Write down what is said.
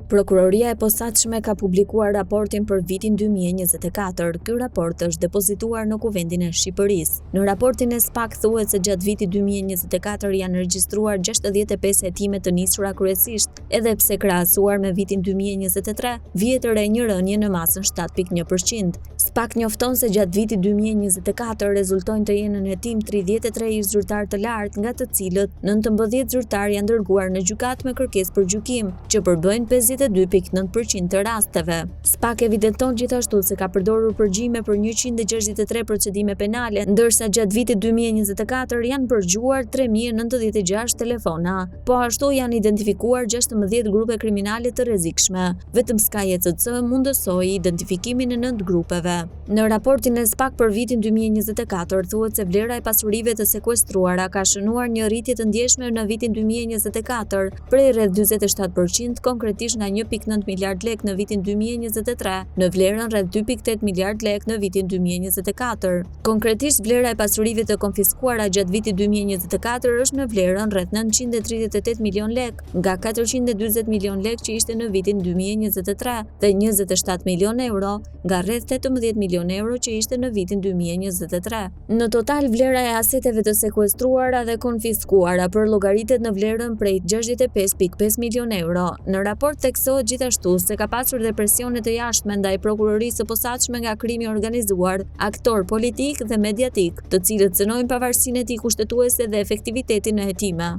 Prokuroria e posaçme ka publikuar raportin për vitin 2024. Ky raport është depozituar në Kuvendin e Shqipërisë. Në raportin e SPAK thuhet se gjatë vitit 2024 janë regjistruar 65 hetime të nisura kryesisht, edhe pse krahasuar me vitin 2023, vjetër e një rënje në masën 7.1%. SPAK njofton se gjatë vitit 2024 rezultojnë të jenë në hetim 33 ish zyrtar të lartë, nga të cilët 19 zyrtar janë dërguar në gjykatë me kërkesë për gjykim, që përbëjnë 52.9% të rasteve. SPAK evidenton gjithashtu se ka përdorur përgjime për 163 procedime penale, ndërsa gjatë vitit 2024 janë përgjuar 3096 telefona. Po ashtu janë identifikuar 16 grupe kriminale të rrezikshme. Vetëm SKJ mundësoi identifikimin e 9 grupeve. Në raportin e SPAK për vitin 2024 thuhet se vlera e pasurive të sekuestruara ka shënuar një rritje të ndjeshme në vitin 2024, prej rreth 47%, konkretisht nga 1.9 miliard lek në vitin 2023 në vlerën rreth 2.8 miliard lek në vitin 2024. Konkretisht vlera e pasurive të konfiskuara gjatë vitit 2024 është në vlerën rreth 938 milion lek, nga 440 milion lek që ishte në vitin 2023 dhe 27 milion euro nga rreth 18 milion euro që ishte në vitin 2023. Në total vlera e aseteve të sekuestruara dhe konfiskuara përllogaritet në vlerën prej 65.5 milion euro. Në raport theksohet gjithashtu se ka pasur dhe presione të jashtme ndaj prokurorisë së posaçme nga krimi organizuar, aktor politik dhe mediatik, të cilët cënojnë pavarësinë e tij kushtetuese dhe efektivitetin në hetime.